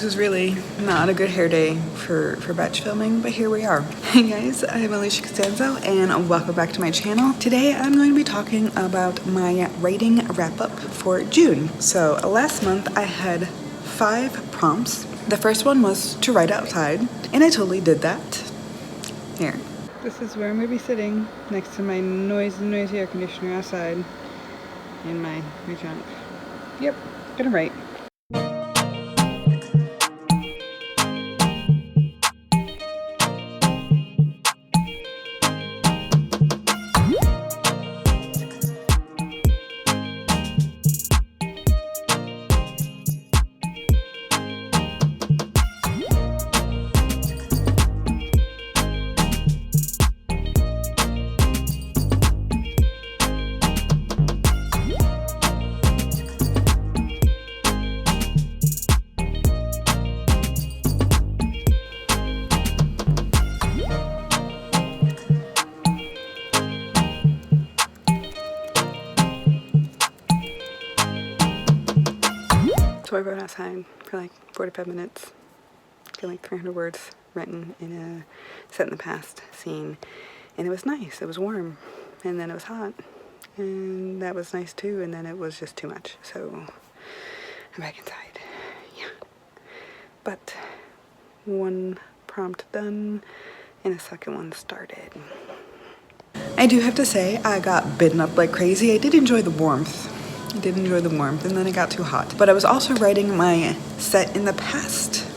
This is really not a good hair day for batch filming, but here we are. Hey guys, I'm Alisha Costanzo and welcome back to my channel. Today I'm going to be talking about my writing wrap-up for June. So last month I had 5 prompts. The first one was to write outside, and I totally did that. Here. This is where I'm going to be sitting, next to my noisy air conditioner outside in my junk. Yep, gonna write. So I wrote outside for like 45 minutes, got like 300 words written in a set in the past scene, and it was nice. It was warm, and then it was hot, and that was nice too, and then it was just too much. So I'm back inside, yeah. But one prompt done, and a second one started. I do have to say I got bitten up like crazy. I did enjoy the warmth. and then it got too hot. But I was also writing my set in the past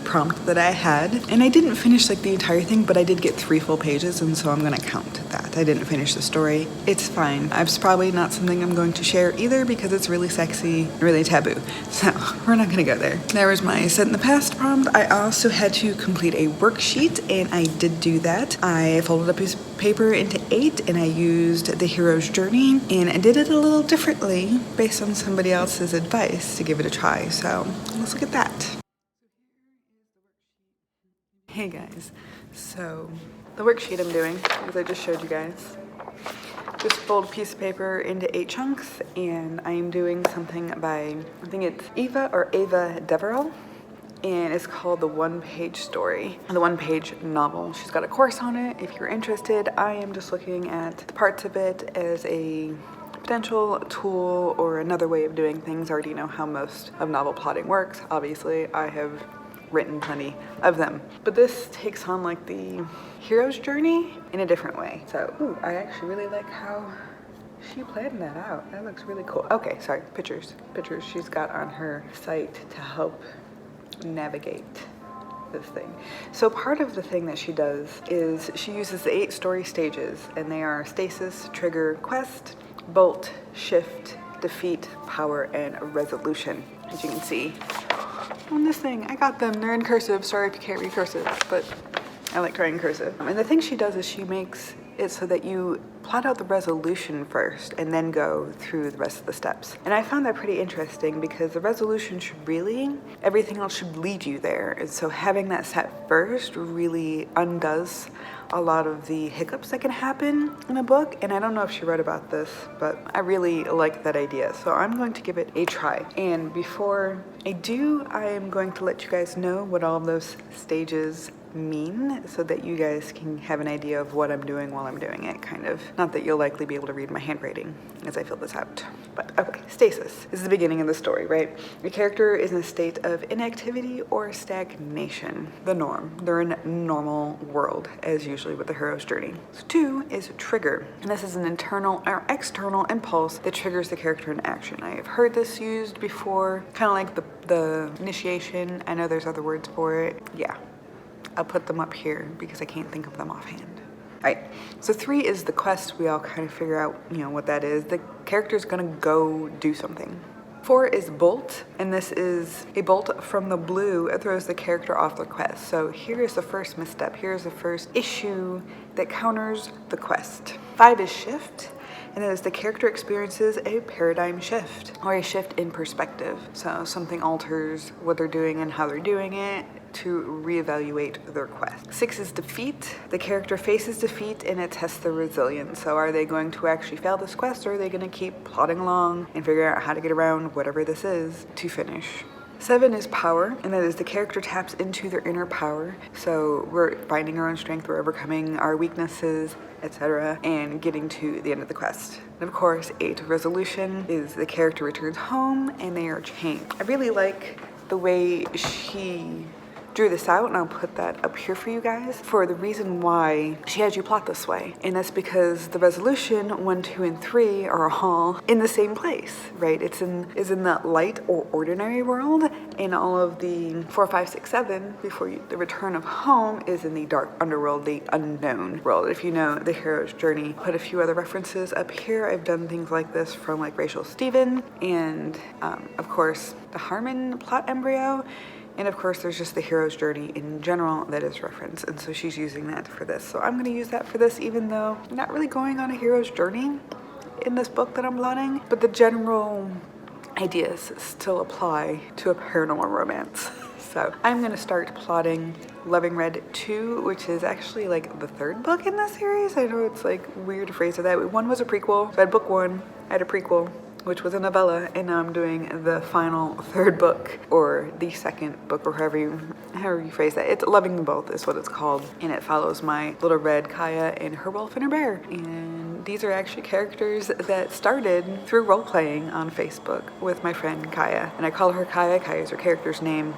prompt that I had, and I didn't finish like the entire thing, but I did get 3 full pages, and so I'm gonna count that. I didn't finish the story. It's fine. It's probably not something I'm going to share either because it's really sexy, really taboo. So we're not gonna go there. There was my set in the past prompt. I also had to complete a worksheet, and I did do that. I folded up his paper into 8, and I used the hero's journey, and I did it a little differently based on somebody else's advice to give it a try. So let's look at that. Hey guys, so the worksheet I'm doing, as I just showed you guys, just fold a piece of paper into 8 chunks, and I am doing something by, I think it's Ava Deverell, and it's called The One-Page Story, the one-page novel. She's got a course on it. If you're interested, I am just looking at the parts of it as a potential tool or another way of doing things. I already know how most of novel plotting works. Obviously, I have written plenty of them, but this takes on like the hero's journey in a different way. So ooh, I actually really like how she planned that out. That looks really cool. Okay, sorry, pictures she's got on her site to help navigate this thing. So part of the thing that she does is she uses the 8 story stages, and they are stasis, trigger, quest, bolt, shift, defeat, power, and resolution. As you can see on this thing, I got them. They're in cursive. Sorry if you can't read cursive, but I like writing cursive. And the thing she does is she makes it so that you plot out the resolution first and then go through the rest of the steps. And I found that pretty interesting because the resolution should really, everything else should lead you there. And so having that set first really undoes a lot of the hiccups that can happen in a book. And I don't know if she wrote about this, but I really like that idea. So I'm going to give it a try. And before I do, I am going to let you guys know what all of those stages mean so that you guys can have an idea of what I'm doing while I'm doing it, kind of. Not that you'll likely be able to read my handwriting as I fill this out. But okay, stasis is the beginning of the story, right? The character is in a state of inactivity or stagnation, the norm. They're in a normal world, as usually with the hero's journey. So 2 is trigger, and this is an internal or external impulse that triggers the character in action. I have heard this used before, kind of like the initiation. I know there's other words for it. Yeah. I'll put them up here because I can't think of them offhand. All right, so 3 is the quest. We all kind of figure out, what that is. The character's gonna go do something. 4 is bolt, and this is a bolt from the blue. It throws the character off the quest. So here is the first misstep. Here's the first issue that counters the quest. 5 is shift, and that is the character experiences a paradigm shift or a shift in perspective. So something alters what they're doing and how they're doing it to reevaluate their quest. 6 is defeat. The character faces defeat and it tests their resilience. So are they going to actually fail this quest, or are they going to keep plodding along and figure out how to get around whatever this is to finish 7 is power, and that is the character taps into their inner power. So we're finding our own strength, we're overcoming our weaknesses, etc., and getting to the end of the quest. And of course, 8, resolution, is the character returns home and they are changed. I really like the way she drew this out, and I'll put that up here for you guys, for the reason why she has you plot this way. And that's because the resolution 1, 2, and 3 are all in the same place, right? Is in the light or ordinary world, and all of the 4, 5, 6, 7 the return of home is in the dark underworld, the unknown world. If you know the hero's journey, put a few other references up here. I've done things like this from like Rachel Stephen, and of course the Harmon plot embryo. And of course, there's just the hero's journey in general that is referenced, and so she's using that for this. So I'm going to use that for this, even though I'm not really going on a hero's journey in this book that I'm plotting, but the general ideas still apply to a paranormal romance. So I'm going to start plotting Loving Red 2, which is actually like the 3rd book in this series. I know it's like weird to phrase it that way. 1 was a prequel. So I had book 1, I had a prequel, which was a novella, and now I'm doing the final 3rd book, or the 2nd book, or however you phrase that. It's Loving Them Both is what it's called, and it follows my little red Kaya and her wolf and her bear. And these are actually characters that started through role-playing on Facebook with my friend Kaya, and I call her Kaya. Kaya's her character's name,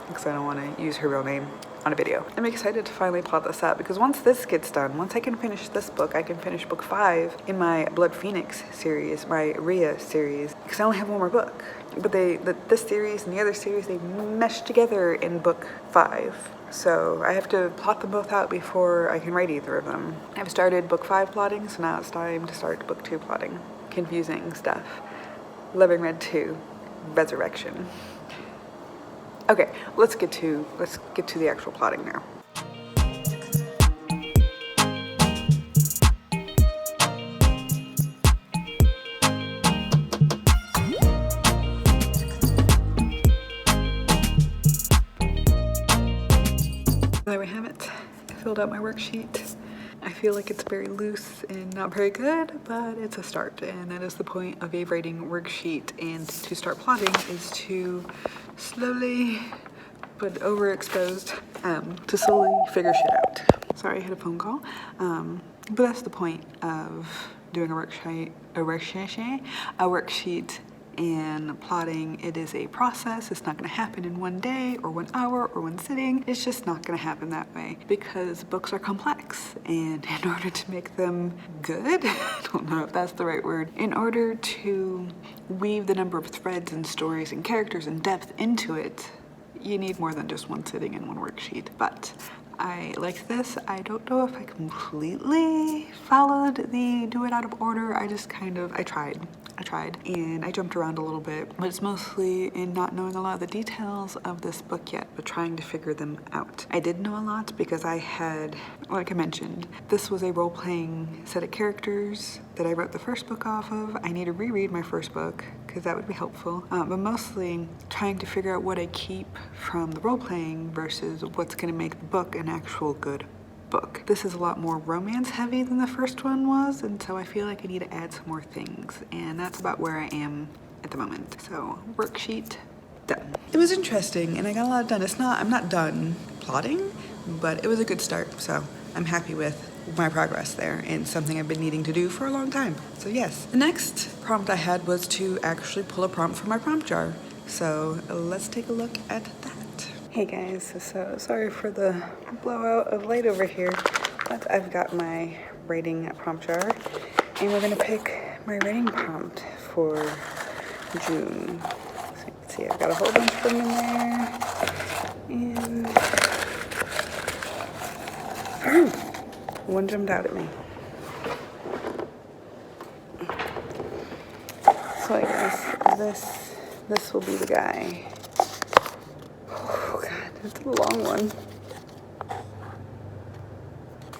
because I don't want to use her real name on a video. I'm excited to finally plot this out, because once this gets done, once I can finish this book, I can finish book 5 in my Blood Phoenix series, my Rhea series, because I only have one more book. But this series and the other series, they mesh together in book 5. So I have to plot them both out before I can write either of them. I've started book 5 plotting, so now it's time to start book 2 plotting. Confusing stuff. Loving Red 2, Resurrection. Okay, let's get to the actual plotting now. There we have it. I filled out my worksheet. I feel like it's very loose and not very good, but it's a start, and that is the point of a writing worksheet. And to start plotting is to slowly, but overexposed, to slowly figure shit out. Sorry, I had a phone call. But that's the point of doing a worksheet and plotting. It is a process. It's not going to happen in 1 day or 1 hour or 1 sitting. It's just not going to happen that way, because books are complex, and in order to make them good, I don't know if that's the right word, in order to weave the number of threads and stories and characters and depth into it, you need more than just 1 sitting and 1 worksheet. But I like this. I don't know if I completely followed the do it out of order. I tried and I jumped around a little bit, but it's mostly in not knowing a lot of the details of this book yet, but trying to figure them out. I did know a lot because I had, like I mentioned, this was a role-playing set of characters that I wrote the first book off of. I need to reread my first book because that would be helpful, but mostly trying to figure out what I keep from the role-playing versus what's going to make the book an actual good book. This is a lot more romance heavy than the first one was, and so I feel like I need to add some more things, and that's about where I am at the moment. So worksheet done. It was interesting and I got a lot done. I'm not done plotting, but it was a good start, so I'm happy with my progress there, and something I've been needing to do for a long time. So yes. The next prompt I had was to actually pull a prompt from my prompt jar. So let's take a look at that. Hey guys, so sorry for the blowout of light over here, but I've got my writing prompt jar, and we're gonna pick my writing prompt for June. So you can see I've got a whole bunch of them in there, and one jumped out at me. So I guess this will be the guy. Oh god, it's a long one.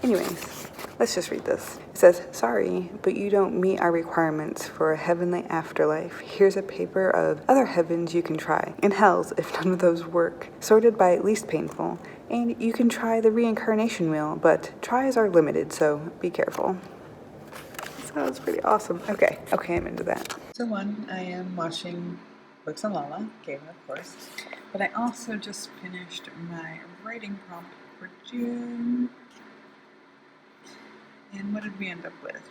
Anyways, let's just read this. It says, sorry, but you don't meet our requirements for a heavenly afterlife. Here's a paper of other heavens you can try, and hells if none of those work, sorted by least painful. And you can try the reincarnation wheel, but tries are limited, so be careful. That sounds pretty awesome. Okay, I'm into that. So I am watching Books and Lala, Gayla, of course. But I also just finished my writing prompt for June. And what did we end up with?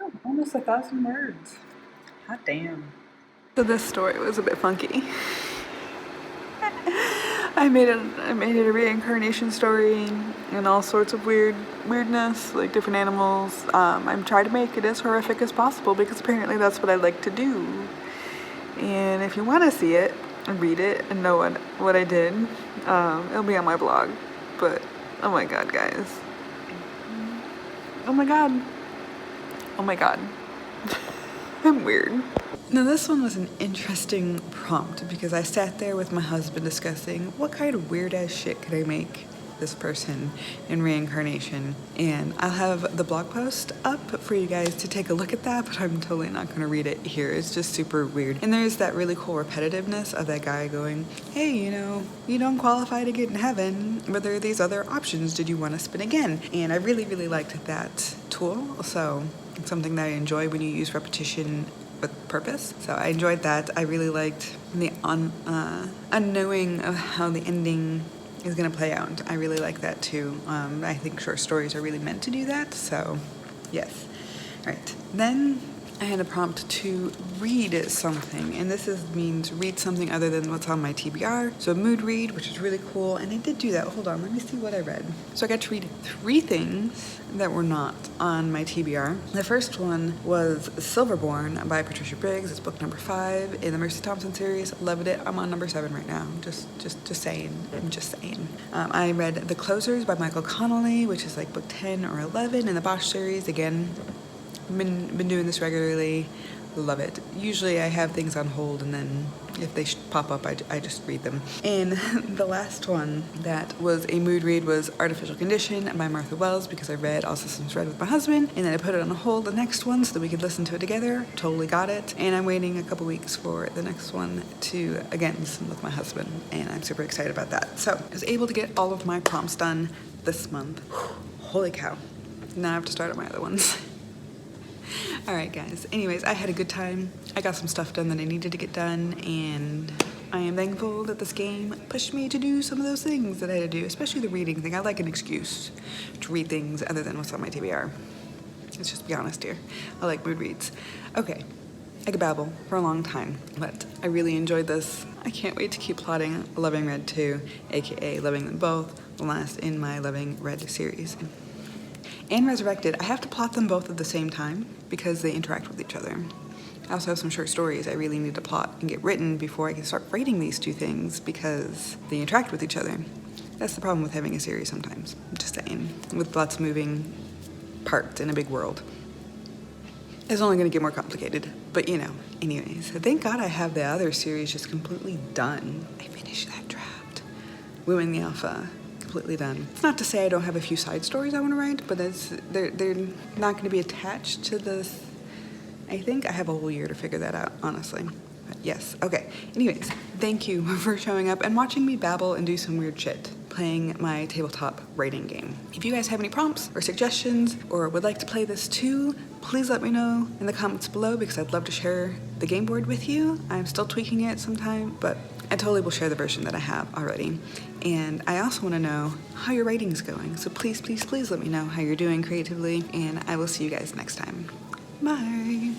Oh, almost 1,000 words. Hot damn. So this story was a bit funky. I made it a reincarnation story and all sorts of weirdness, like different animals. I'm trying to make it as horrific as possible because apparently that's what I like to do. And if you want to see it and read it and know what I did, it'll be on my blog. But oh my god, guys. Oh my god. Oh my god. I'm weird. Now this one was an interesting prompt because I sat there with my husband discussing what kind of weird ass shit could I make this person in reincarnation, and I'll have the blog post up for you guys to take a look at that, but I'm totally not going to read it here. It's just super weird. And there's that really cool repetitiveness of that guy going, hey, you don't qualify to get in heaven, but there are these other options. Did you want to spin again? And I really, really liked that tool. So it's something that I enjoy when you use repetition with purpose. So I enjoyed that. I really liked the unknowing of how the ending is going to play out. I really like that too. I think short stories are really meant to do that. So yes. All right. Then I had a prompt to read something, and this means read something other than what's on my TBR. So a mood read, which is really cool, and I did do that. Hold on, let me see what I read. So I got to read 3 things that were not on my TBR. The first one was Silverborn by Patricia Briggs. It's book number 5 in the Mercy Thompson series. Loved it. I'm on number 7 right now. Just saying. I'm just saying. I read The Closers by Michael Connolly, which is like book 10 or 11 in the Bosch series. Again, been doing this regularly. Love it. Usually I have things on hold, and then if they pop up, I just read them. And the last one that was a mood read was Artificial Condition by Martha Wells, because I read All Systems Red with my husband, and then I put it on hold the next one so that we could listen to it together. Totally got it. And I'm waiting a couple weeks for the next one to, again, listen with my husband, and I'm super excited about that. So I was able to get all of my prompts done this month. Holy cow. Now I have to start on my other ones. All right, guys. Anyways, I had a good time. I got some stuff done that I needed to get done, and I am thankful that this game pushed me to do some of those things that I had to do, especially the reading thing. I like an excuse to read things other than what's on my TBR. Let's just be honest here. I like mood reads. Okay, I could babble for a long time, but I really enjoyed this. I can't wait to keep plotting Loving Red 2, aka Loving Them Both, the last in my Loving Red series. And Resurrected, I have to plot them both at the same time because they interact with each other. I also have some short stories I really need to plot and get written before I can start writing these 2 things because they interact with each other. That's the problem with having a series sometimes, I'm just saying, with lots of moving parts in a big world. It's only going to get more complicated, but anyways. Thank God I have the other series just completely done. I finished that draft. Women the Alpha. Completely done. It's not to say I don't have a few side stories I want to write, but they're not going to be attached to this. I think I have a whole year to figure that out, honestly. But yes, okay. Anyways, thank you for showing up and watching me babble and do some weird shit, playing my tabletop writing game. If you guys have any prompts or suggestions or would like to play this too, please let me know in the comments below because I'd love to share the game board with you. I'm still tweaking it sometime, but I totally will share the version that I have already. And I also want to know how your writing's going. So please, please, please let me know how you're doing creatively, and I will see you guys next time. Bye.